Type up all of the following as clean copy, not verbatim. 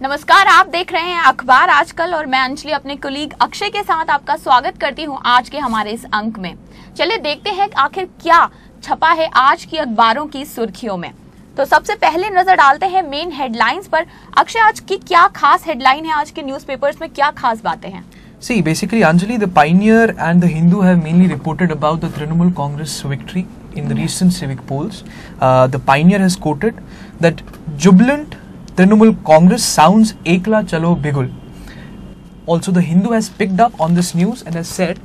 नमस्कार, आप देख रहे हैं अखबार आजकल और मैं अंजलि अपने कुलीग अक्षय के साथ आपका स्वागत करती हूं आज के हमारे इस अंक में। चलिए देखते हैं कि आखिर क्या छपा है आज की अखबारों की सुर्खियों में। तो सबसे पहले नजर डालते हैं मेन हेडलाइंस पर। अक्षय, आज की क्या खास हेडलाइन है, आज के न्यूज़पेपर्स में क्या खास बातें हैं? See, basically, Anjali, the Pioneer and the Hindu have mainly reported about the Trinamool Congress victory in the recent civic polls. The Pioneer has quoted that jubilant Trinamool Congress sounds Ekla Chalo Bigul. Also, the Hindu has picked up on this news and has said,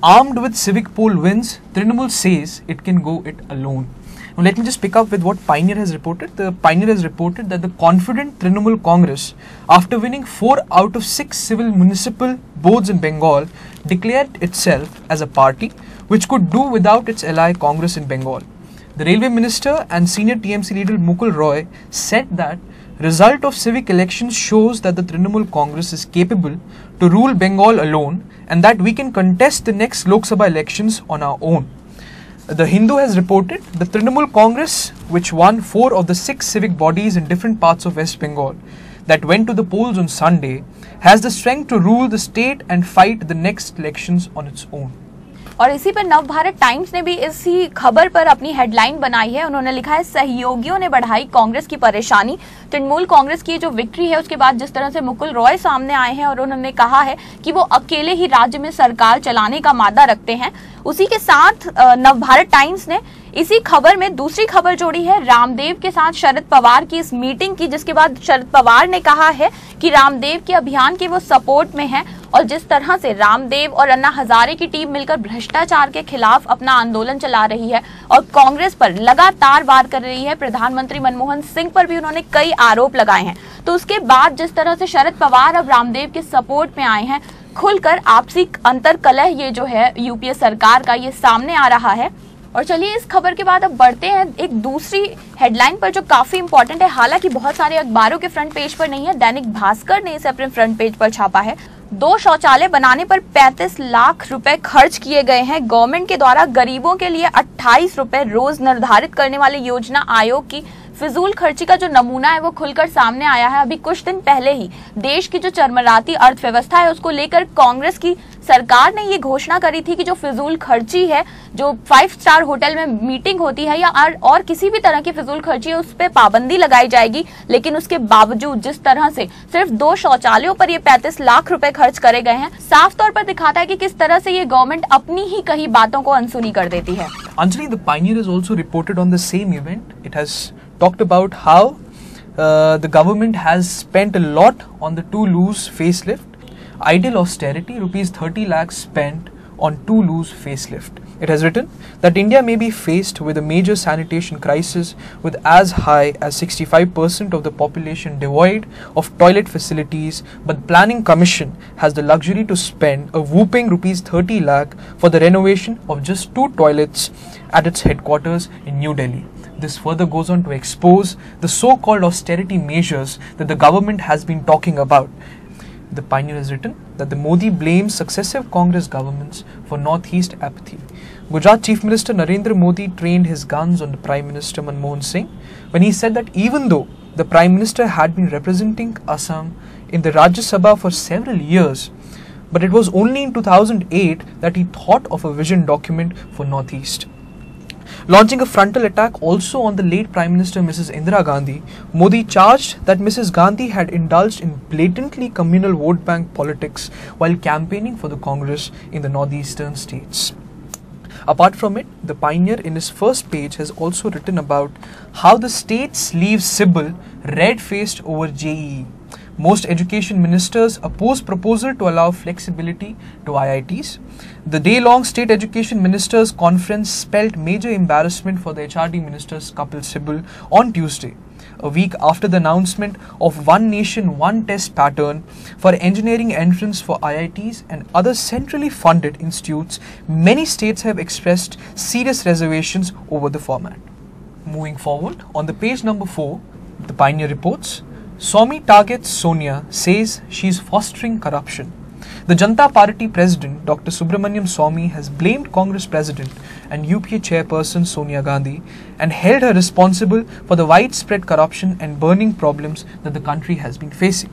armed with civic poll wins, Trinamool says it can go it alone. Now, let me just pick up with what Pioneer has reported. The Pioneer has reported that the confident Trinamool Congress, after winning 4 out of 6 civil municipal boards in Bengal, declared itself as a party which could do without its ally Congress in Bengal. The Railway Minister and senior TMC leader Mukul Roy said that result of civic elections shows that the Trinamool Congress is capable to rule Bengal alone and that we can contest the next Lok Sabha elections on our own. The Hindu has reported the Trinamool Congress, which won 4 of the 6 civic bodies in different parts of West Bengal that went to the polls on Sunday, has the strength to rule the state and fight the next elections on its own. और इसी पर Navbharat times ने भी इसी खबर पर अपनी headline बनाई है। उन्होंने लिखा है, सहयोगियों ने बढ़ाई कांग्रेस की परेशानी। तृणमूल कांग्रेस की जो विक्ट्री है उसके बाद जिस तरह से मुकुल रॉय सामने आए हैं और उन्होंने कहा है कि वो अकेले ही राज्य में सरकार चलाने का मादा रखते हैं। उसी के साथ नवभारत टाइम्स ने इसी खबर में दूसरी खबर जोड़ी है, रामदेव के साथ शरद पवार की इस मीटिंग की, जिसके बाद शरद पवार ने कहा है कि रामदेव के अभियान के वो सपोर्ट में हैं और जिस तरह से रामदेव और अन्ना हजारे की टीम मिलकर भ्रष्टाचार के खिलाफ अपना आंदोलन चला रही है और कांग्रेस पर लगातार वार कर रही है। प्रधानमंत्री मनमोहन सिंह पर भी उन्होंने कई आरोप लगाए हैं। तो उसके बाद जिस तरह से शरद पवार अब रामदेव के सपोर्ट में आए हैं, खुलकर आपसी अंतर कलह ये जो है यूपीए सरकार का, ये सामने आ रहा है। और चलिए इस खबर के बाद अब बढ़ते हैं एक दूसरी हेडलाइन पर जो काफी इंपॉर्टेंट है, हालांकि बहुत सारे अखबारों के फ्रंट पेज पर नहीं है। दैनिक भास्कर ने इसे अपने फ्रंट पेज पर छापा है। 2 शौचालय बनाने पर 35 लाख रुपए खर्च किए गए हैं। गवर्नमेंट के द्वारा गरीबों के लिए 28 रुपए रोज निर्धारित करने वाले योजना आयोग की फिजूल खर्ची का जो नमूना है वो खुलकर सामने आया है। अभी कुछ दिन पहले ही देश की जो चरमराती अर्थव्यवस्था है उसको लेकर कांग्रेस की सरकार ने ये घोषणा करी थी कि जो फिजूल खर्ची है, जो 5 स्टार होटल में मीटिंग होती है या और किसी भी तरह की फिजूल खर्ची है, उस पर पाबंदी लगाई जाएगी। लेकिन उसके बावजूद जिस तरह से सिर्फ 2 शौचालयों पर ये 35 लाख रुपए खर्च करे गए हैं, साफ तौर पर दिखाता है कि किस तरह से ये गवर्नमेंट अपनी ही कही बातों को अनसुनी कर देती है। Anjali, the Pioneer has also reported on the same event. It has talked about how the government has spent a lot on the Toulouse facelift. Ideal austerity, rupees 30 lakhs spent on Toulouse facelift. It has written that India may be faced with a major sanitation crisis with as high as 65% of the population devoid of toilet facilities, but the Planning Commission has the luxury to spend a whopping rupees 30 lakh for the renovation of just 2 toilets at its headquarters in New Delhi. This further goes on to expose the so-called austerity measures that the government has been talking about. The Pioneer has written that the Modi blames successive Congress governments for Northeast apathy. Gujarat Chief Minister Narendra Modi trained his guns on the Prime Minister Manmohan Singh when he said that even though the Prime Minister had been representing Assam in the Rajya Sabha for several years, but it was only in 2008 that he thought of a vision document for Northeast. Launching a frontal attack also on the late Prime Minister Mrs. Indira Gandhi, Modi charged that Mrs. Gandhi had indulged in blatantly communal vote bank politics while campaigning for the Congress in the northeastern states. Apart from it, the Pioneer in his first page has also written about how the states leave Sibal red-faced over JEE. Most education ministers oppose proposal to allow flexibility to IITs. The day-long State Education Ministers Conference spelled major embarrassment for the HRD ministers Kapil Sibal on Tuesday, a week after the announcement of One Nation, One Test pattern for engineering entrance for IITs and other centrally funded institutes. Many states have expressed serious reservations over the format. Moving forward, on the page number 4, the Pioneer reports, Swami targets Sonia, says she is fostering corruption. The Janata Party president, Dr. Subramaniam Swamy, has blamed Congress president and UPA chairperson Sonia Gandhi and held her responsible for the widespread corruption and burning problems that the country has been facing.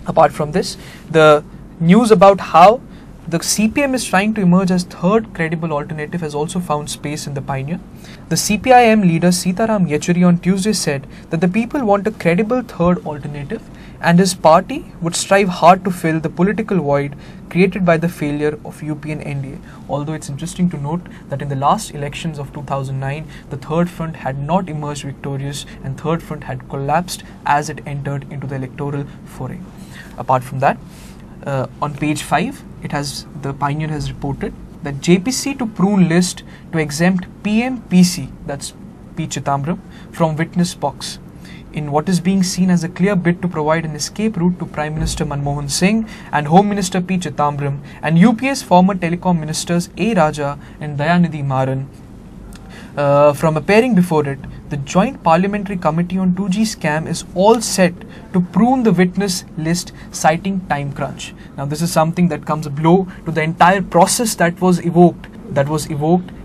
Apart from this, the news about how the CPM is trying to emerge as third credible alternative has also found space in the Pioneer. The CPIM leader Sitaram Yechuri on Tuesday said that the people want a credible third alternative and his party would strive hard to fill the political void created by the failure of UP and NDA. Although it's interesting to note that in the last elections of 2009, the Third Front had not emerged victorious and Third Front had collapsed as it entered into the electoral foray. Apart from that, on page 5, the Pioneer has reported that JPC to prune list to exempt PMPC, that's P. Chidambaram, from witness box, in what is being seen as a clear bid to provide an escape route to Prime Minister Manmohan Singh and Home Minister P. Chidambaram and UPA's former telecom ministers A. Raja and Dayanidhi Maran from appearing before it. The Joint Parliamentary Committee on 2G scam is all set to prune the witness list, citing time crunch. Now, this is something that comes a blow to the entire process that was evoked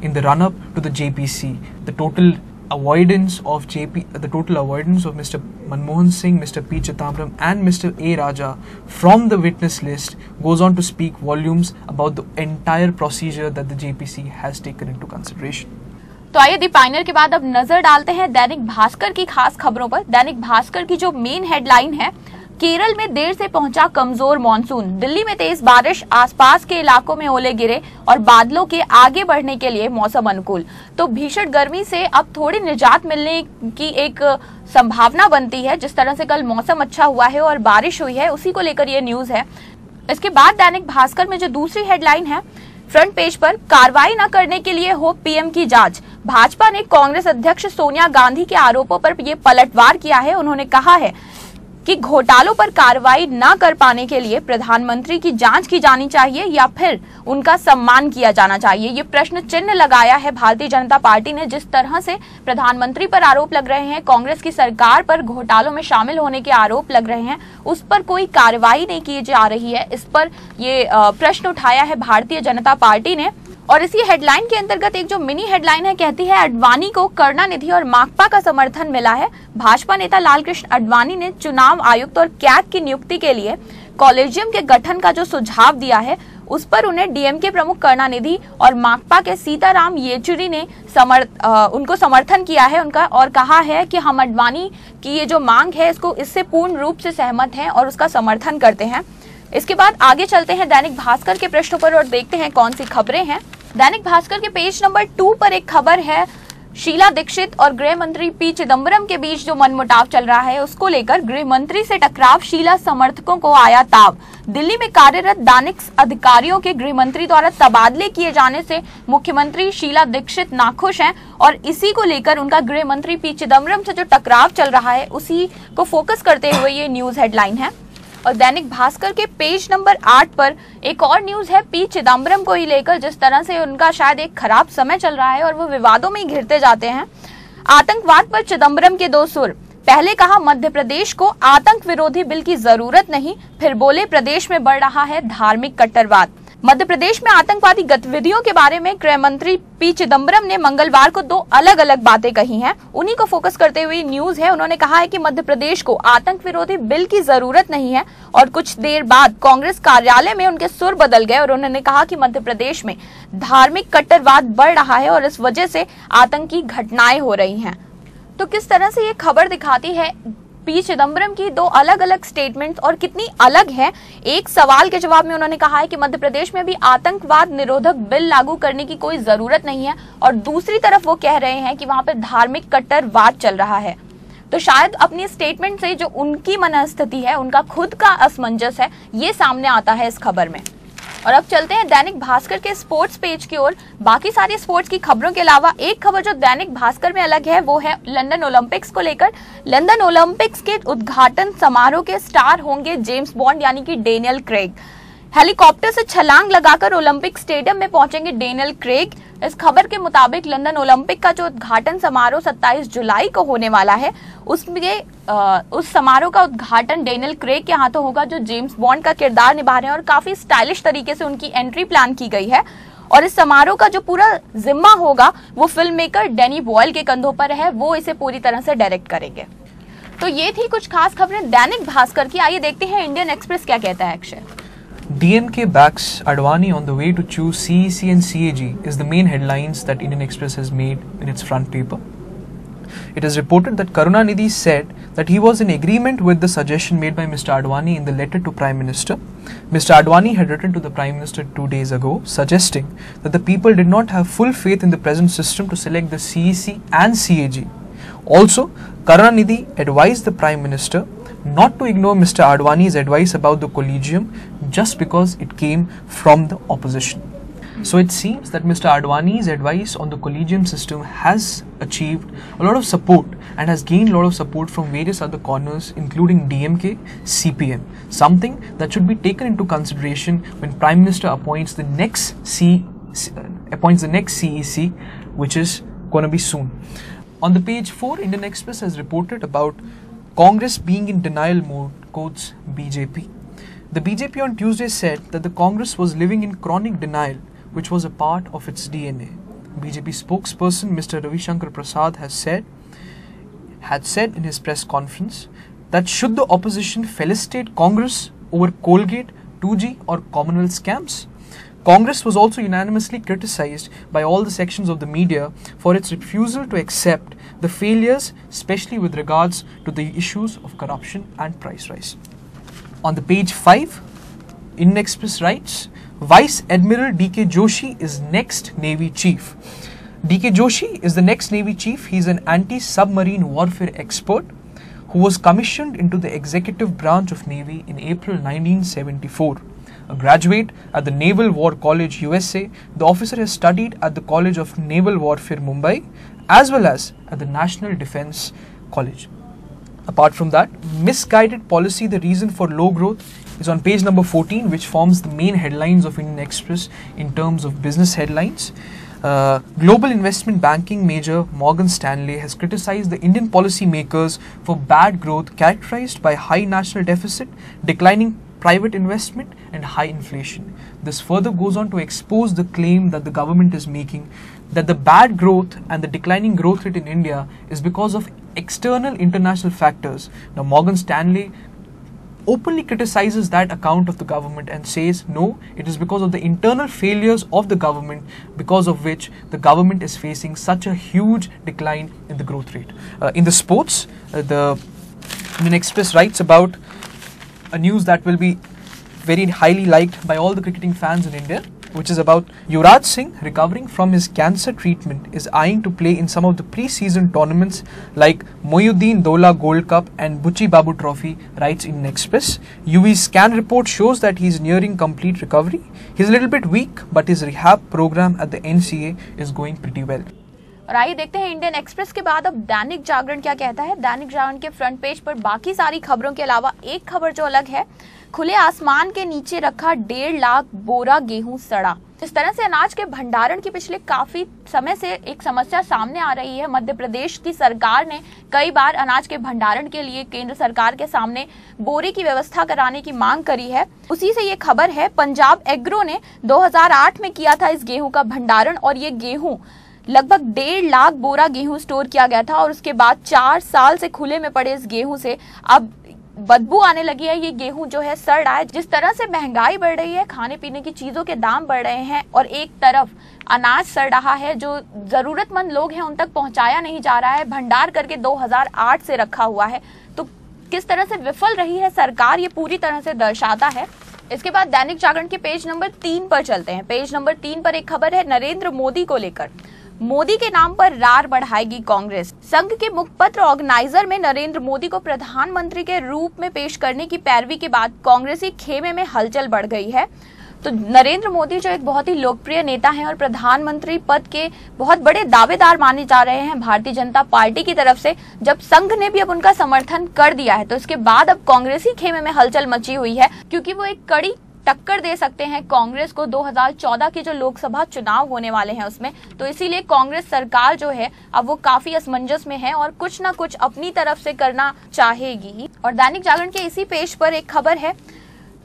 in the run-up to the JPC. The total avoidance of Mr. Manmohan Singh, Mr. P. Chidambaram and Mr. A. Raja from the witness list goes on to speak volumes about the entire procedure that the JPC has taken into consideration. तो आइए दी Pioneer के बाद अब नजर डालते हैं दैनिक भास्कर की खास खबरों पर। दैनिक भास्कर की जो मेन हेडलाइन है, केरल में देर से पहुंचा कमजोर मानसून, दिल्ली में तेज बारिश, आसपास के इलाकों में ओले गिरे और बादलों के आगे बढ़ने के लिए मौसम अनुकूल। तो भीषण गर्मी से अब थोड़ी निजात मिलने की एक संभावना बनती है। जिस तरह से कल मौसम अच्छा हुआ है और बारिश हुई है, उसी को लेकर ये न्यूज है। इसके बाद दैनिक भास्कर में जो दूसरी हेडलाइन है, फ्रंट पेज पर, कार्रवाई न करने के लिए हो पीएम की जांच। भाजपा ने कांग्रेस अध्यक्ष सोनिया गांधी के आरोपों पर ये पलटवार किया है। उन्होंने कहा है कि घोटालों पर कार्रवाई न कर पाने के लिए प्रधानमंत्री की जांच की जानी चाहिए या फिर उनका सम्मान किया जाना चाहिए। ये प्रश्न चिन्ह लगाया है भारतीय जनता पार्टी ने। जिस तरह से प्रधानमंत्री पर आरोप लग रहे हैं, कांग्रेस की सरकार पर घोटालों में शामिल होने के आरोप लग रहे हैं, उस पर कोई कार्रवाई नहीं की जा रही है। इस पर ये प्रश्न उठाया है भारतीय जनता पार्टी ने। और इसी हेडलाइन के अंतर्गत एक जो मिनी हेडलाइन है, कहती है अडवाणी को करुणानिधि और माकपा का समर्थन मिला है। भाजपा नेता लालकृष्ण अडवाणी ने चुनाव आयुक्त और कैग की नियुक्ति के लिए कॉलेजियम के गठन का जो सुझाव दिया है, उस पर उन्हें डीएमके प्रमुख करुणानिधि और माकपा के सीताराम येचुरी ने उनको समर्थन किया है उनका, और कहा है कि हम अडवाणी की ये जो मांग है इससे पूर्ण रूप से सहमत हैं और उसका समर्थन करते हैं। इसके बाद आगे चलते हैं दैनिक भास्कर के पृष्ठों पर और देखते हैं कौन सी खबरें हैं। दैनिक भास्कर के पेज नंबर 2 पर एक खबर है, शीला दीक्षित और गृह मंत्री पी चिदम्बरम के बीच जो मनमुटाव चल रहा है, उसको लेकर गृह मंत्री से टकराव, शीला समर्थकों को आया ताव। दिल्ली में कार्यरत दानिक्स अधिकारियों के गृह मंत्री द्वारा तबादले किए जाने से मुख्यमंत्री शीला दीक्षित नाखुश हैं और इसी को लेकर उनका गृह मंत्री पी चिदम्बरम से जो टकराव चल रहा है, उसी को फोकस करते हुए ये न्यूज हेडलाइन है। और दैनिक भास्कर के पेज नंबर 8 पर एक और न्यूज है पी चिदम्बरम को ही लेकर। जिस तरह से उनका शायद एक खराब समय चल रहा है और वो विवादों में ही घिरते जाते हैं। आतंकवाद पर चिदम्बरम के दो सुर, पहले कहा मध्य प्रदेश को आतंक विरोधी बिल की जरूरत नहीं, फिर बोले प्रदेश में बढ़ रहा है धार्मिक कट्टरवाद। मध्य प्रदेश में आतंकवादी गतिविधियों के बारे में गृह मंत्री पी चिदम्बरम ने मंगलवार को 2 अलग अलग बातें कही हैं। उन्हीं को फोकस करते हुए न्यूज है। उन्होंने कहा है कि मध्य प्रदेश को आतंक विरोधी बिल की जरूरत नहीं है और कुछ देर बाद कांग्रेस कार्यालय में उनके सुर बदल गए और उन्होंने कहा कि मध्य प्रदेश में धार्मिक कट्टरवाद बढ़ रहा है और इस वजह से आतंकी घटनाएं हो रही हैं। तो किस तरह से ये खबर दिखाती है पी चिदम्बरम की 2 अलग अलग स्टेटमेंट्स और कितनी अलग है। एक सवाल के जवाब में उन्होंने कहा है कि मध्य प्रदेश में भी आतंकवाद निरोधक बिल लागू करने की कोई जरूरत नहीं है और दूसरी तरफ वो कह रहे हैं कि वहां पर धार्मिक कट्टरवाद चल रहा है। तो शायद अपनी स्टेटमेंट से जो उनकी मनस्थिति है, उनका खुद का असमंजस है, ये सामने आता है इस खबर में। और अब चलते हैं दैनिक भास्कर के स्पोर्ट्स पेज की ओर। बाकी सारी स्पोर्ट्स की खबरों के अलावा एक खबर जो दैनिक भास्कर में अलग है, वो है लंदन ओलंपिक्स को लेकर। लंदन ओलंपिक्स के उद्घाटन समारोह के स्टार होंगे जेम्स बॉन्ड यानी कि डेनियल क्रेग। हेलीकॉप्टर से छलांग लगाकर ओलंपिक स्टेडियम में पहुंचेंगे डेनियल क्रेग। इस खबर के मुताबिक लंदन ओलंपिक का जो उद्घाटन समारोह 27 जुलाई को होने वाला है, उसमें उस समारोह का उद्घाटन डेनियल क्रेग के हाथों होगा, जो जेम्स बॉन्ड का किरदार निभा रहे हैं और काफी स्टाइलिश तरीके से उनकी एंट्री प्लान की गई है। और इस समारोह का जो पूरा जिम्मा होगा वो फिल्म मेकर डैनी बॉयल के कंधों पर है, वो इसे पूरी तरह से डायरेक्ट करेंगे। तो ये थी कुछ खास खबरें दैनिक भास्कर की। आइए देखते हैं इंडियन एक्सप्रेस क्या कहता है। Akshay, DMK backs Advani on the way to choose CEC and CAG is the main headlines that Indian Express has made in its front paper. It is reported that Karunanidhi said that he was in agreement with the suggestion made by Mr. Advani in the letter to Prime Minister. Mr. Advani had written to the Prime Minister 2 days ago suggesting that the people did not have full faith in the present system to select the CEC and CAG. Also, Karunanidhi advised the Prime Minister not to ignore Mr. Advani's advice about the collegium just because it came from the opposition. So it seems that Mr. Advani's advice on the collegium system has achieved a lot of support and has gained a lot of support from various other corners, including DMK, CPM, something that should be taken into consideration when Prime Minister appoints the next CEC, which is going to be soon. On the page 4, Indian Express has reported about Congress being in denial mode, quotes BJP. The BJP on Tuesday said that the Congress was living in chronic denial, which was a part of its DNA. BJP spokesperson Mr. Ravi Shankar Prasad had said in his press conference that should the opposition felicitate Congress over Colgate, 2G or Commonwealth scams, Congress was also unanimously criticized by all the sections of the media for its refusal to accept the failures, especially with regards to the issues of corruption and price rise. On the page 5, Indian Express writes, Vice Admiral D.K. Joshi is next Navy Chief. D.K. Joshi is the next Navy Chief. He is an anti-submarine warfare expert who was commissioned into the executive branch of Navy in April 1974. A graduate at the Naval War College, USA, the officer has studied at the College of Naval Warfare, Mumbai, as well as at the National Defence College. Apart from that, misguided policy, the reason for low growth, is on page number 14, which forms the main headlines of Indian Express in terms of business headlines. Global investment banking major Morgan Stanley has criticized the Indian policy makers for bad growth characterized by high national deficit, declining private investment and high inflation. This further goes on to expose the claim that the government is making that the bad growth and the declining growth rate in India is because of external international factors. Now, Morgan Stanley openly criticizes that account of the government and says no, it is because of the internal failures of the government, because of which the government is facing such a huge decline in the growth rate. In the sports, the Indian Express writes about a news that will be very highly liked by all the cricketing fans in India, which is about Yuvraj Singh recovering from his cancer treatment is eyeing to play in some of the pre-season tournaments like Mohyuddin Dola Gold Cup and Buchi Babu Trophy, writes Indian Express. UV's scan report shows that he is nearing complete recovery. He is a little bit weak, but his rehab program at the NCA is going pretty well. और आइए देखते हैं Indian express के बाद अब दैनिक जागरण क्या कहता है। दैनिक जागरण के फ्रंट पेज पर बाकी सारी खबरों के अलावा एक खबर जो अलग है, खुले आसमान के नीचे रखा 1.5 लाख बोरा गेहूं सड़ा। इस तरह से अनाज के भंडारण की पिछले काफी समय से एक समस्या सामने आ रही है। मध्य प्रदेश की सरकार ने कई बार अनाज के भंडारण के लिए केंद्र सरकार के सामने बोरे की व्यवस्था कराने की मांग करी है। उसी से ये खबर है, पंजाब एग्रो ने 2008 में किया था इस गेहूं का भंडारण और ये गेहूं लगभग 1.5 लाख बोरा गेहूं स्टोर किया गया था और उसके बाद 4 साल से खुले में पड़े इस गेहूं से अब बदबू आने लगी है। ये गेहूं जो है सड़ रहा है। जिस तरह से महंगाई बढ़ रही है, खाने पीने की चीजों के दाम बढ़ रहे हैं और एक तरफ अनाज सड़ रहा है जो जरूरतमंद लोग हैं उन तक पहुंचाया नहीं जा रहा है, भंडार करके 2008 से रखा हुआ है, तो किस तरह से विफल रही है सरकार, ये पूरी तरह से दर्शाता है। इसके बाद दैनिक जागरण के पेज नंबर 3 पर चलते हैं। पेज नंबर 3 पर एक खबर है नरेंद्र मोदी को लेकर। मोदी के नाम पर रार बढ़ाएगी कांग्रेस। संघ के मुखपत्र ऑर्गेनाइजर में नरेंद्र मोदी को प्रधानमंत्री के रूप में पेश करने की पैरवी के बाद कांग्रेसी खेमे में हलचल बढ़ गई है। तो नरेंद्र मोदी जो एक बहुत ही लोकप्रिय नेता हैं और प्रधानमंत्री पद के बहुत बड़े दावेदार माने जा रहे हैं भारतीय जनता पार्टी की तरफ से, जब संघ ने भी अब उनका समर्थन कर दिया है तो इसके बाद अब कांग्रेसी खेमे में हलचल मची हुई है, क्योंकि वो एक कड़ी टक्कर दे सकते हैं कांग्रेस को 2014 के जो लोकसभा चुनाव होने वाले हैं उसमें। तो इसीलिए कांग्रेस सरकार जो है अब वो काफी असमंजस में है और कुछ ना कुछ अपनी तरफ से करना चाहेगी। और दैनिक जागरण के इसी पेज पर एक खबर है,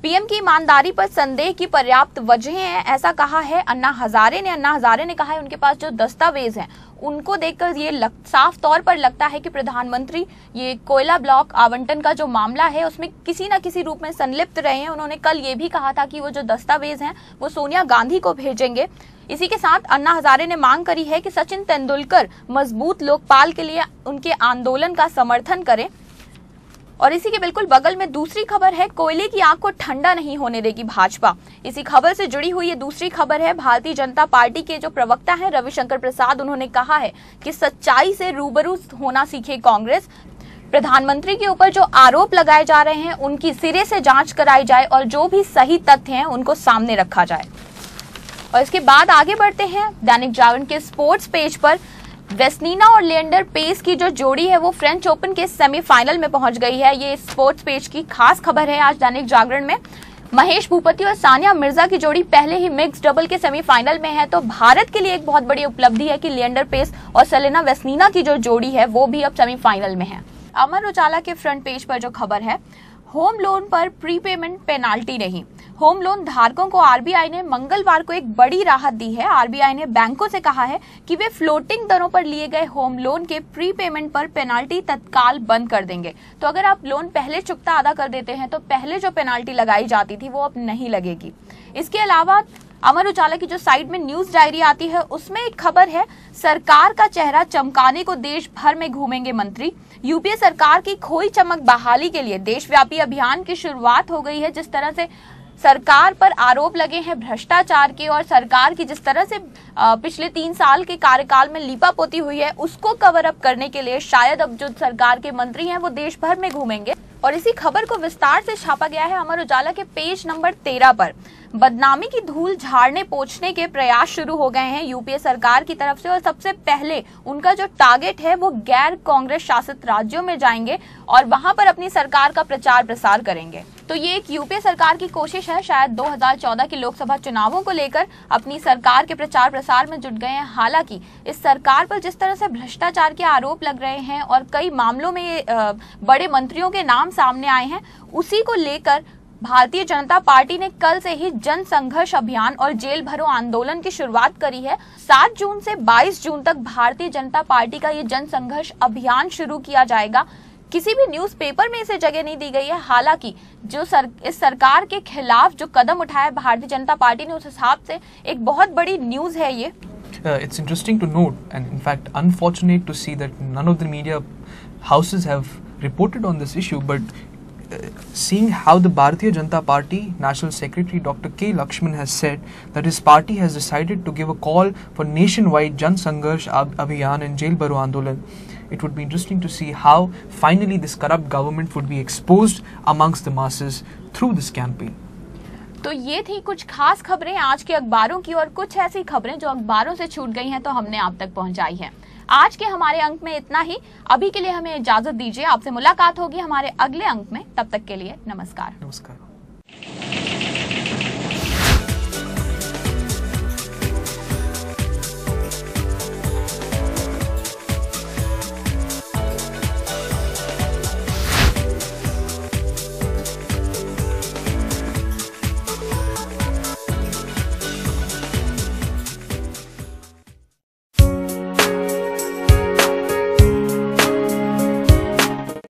पीएम की ईमानदारी पर संदेह की पर्याप्त वजह है, ऐसा कहा है अन्ना हजारे ने कहा है उनके पास जो दस्तावेज हैं उनको देखकर ये साफ तौर पर लगता है कि प्रधानमंत्री ये कोयला ब्लॉक आवंटन का जो मामला है उसमें किसी न किसी रूप में संलिप्त रहे हैं। उन्होंने कल ये भी कहा था कि वो जो दस्तावेज हैं वो सोनिया गांधी को भेजेंगे। इसी के साथ अन्ना हजारे ने मांग करी है कि सचिन तेंदुलकर मजबूत लोकपाल के लिए उनके आंदोलन का समर्थन करें। और इसी के बिल्कुल बगल में दूसरी खबर है, कोयले की आग को ठंडा नहीं होने देगी भाजपा। इसी खबर से जुड़ी हुई ये दूसरी खबर है, भारतीय जनता पार्टी के जो प्रवक्ता हैं रविशंकर प्रसाद, उन्होंने कहा है कि सच्चाई से रूबरू होना सीखे कांग्रेस। प्रधानमंत्री के ऊपर जो आरोप लगाए जा रहे हैं उनकी सिरे से जांच कराई जाए और जो भी सही तथ्य हैं उनको सामने रखा जाए। और इसके बाद आगे बढ़ते हैं दैनिक जागरण के स्पोर्ट्स पेज पर। वेस्नीना और लिएंडर पेस की जो जोड़ी है वो फ्रेंच ओपन के सेमीफाइनल में पहुंच गई है। ये स्पोर्ट्स पेज की खास खबर है आज दैनिक जागरण में। महेश भूपति और सानिया मिर्जा की जोड़ी पहले ही मिक्स डबल के सेमीफाइनल में है, तो भारत के लिए एक बहुत बड़ी उपलब्धि है कि लिएंडर पेस और सेलेना वेस्नीना की जो जोड़ी है वो भी अब सेमीफाइनल में है। अमर उजाला के फ्रंट पेज पर जो खबर है, होम लोन पर प्रीपेमेंट पेनाल्टी नहीं। होम लोन धारकों को आरबीआई ने मंगलवार को एक बड़ी राहत दी है। आरबीआई ने बैंकों से कहा है कि वे फ्लोटिंग दरों पर लिए गए होम लोन के प्रीपेमेंट पर पेनाल्टी तत्काल बंद कर देंगे। तो अगर आप लोन पहले चुकता अदा कर देते हैं तो पहले जो पेनाल्टी लगाई जाती थी वो अब नहीं लगेगी। इसके अलावा अमर उजाला की जो साइड में न्यूज डायरी आती है उसमें एक खबर है, सरकार का चेहरा चमकाने को देश भर में घूमेंगे मंत्री। यूपीए सरकार की खोई चमक बहाली के लिए देशव्यापी अभियान की शुरुआत हो गई है। जिस तरह से सरकार पर आरोप लगे हैं भ्रष्टाचार के और सरकार की जिस तरह से पिछले 3 साल के कार्यकाल में लीपापोती हुई है उसको कवर अप करने के लिए शायद अब जो सरकार के मंत्री हैं वो देश भर में घूमेंगे। और इसी खबर को विस्तार से छापा गया है अमर उजाला के पेज नंबर 13 पर। बदनामी की धूल झाड़ने पोंछने के प्रयास शुरू हो गए हैं यूपीए सरकार की तरफ से और सबसे पहले उनका जो टारगेट है वो गैर कांग्रेस शासित राज्यों में जाएंगे और वहां पर अपनी सरकार का प्रचार प्रसार करेंगे। तो ये एक यूपीए सरकार की कोशिश है, शायद 2014 के लोकसभा चुनावों को लेकर अपनी सरकार के प्रचार प्रसार में जुट गए हैं। हालांकि इस सरकार पर जिस तरह से भ्रष्टाचार के आरोप लग रहे हैं और कई मामलों में बड़े मंत्रियों के नाम सामने आए हैं, उसी को लेकर भारतीय जनता पार्टी ने कल से ही जन संघर्ष अभियान और जेल भरो आंदोलन की शुरुआत करी है। 7 जून से 22 जून तक भारतीय जनता पार्टी का ये जन संघर्ष अभियान शुरू किया जाएगा। किसी भी न्यूज़पेपर में इसे जगह नहीं दी गई है। हालांकि जो इस सरकार के खिलाफ जो कदम उठाया भारतीय जनता पार्टी ने उस हिसाब से एक बहुत बड़ी न्यूज है ये। It's interesting to note and in fact unfortunate to see that none of the media houses have reported on this issue, but seeing how the Bharatiya Janata Party National Secretary Dr. K. Lakshman has said that his party has decided to give a call for nationwide Jan Sangharsh Abhiyan and Jail Baro Andolan, it would be interesting to see how finally this corrupt government would be exposed amongst the masses through this campaign. तो ये थी कुछ खास खबरें आज के अखबारों की और कुछ ऐसी खबरें जो अखबारों से छूट गई हैं तो हमने आप तक पहुंचाई है। आज के हमारे अंक में इतना ही। अभी के लिए हमें इजाजत दीजिए, आपसे मुलाकात होगी हमारे अगले अंक में। तब तक के लिए नमस्कार।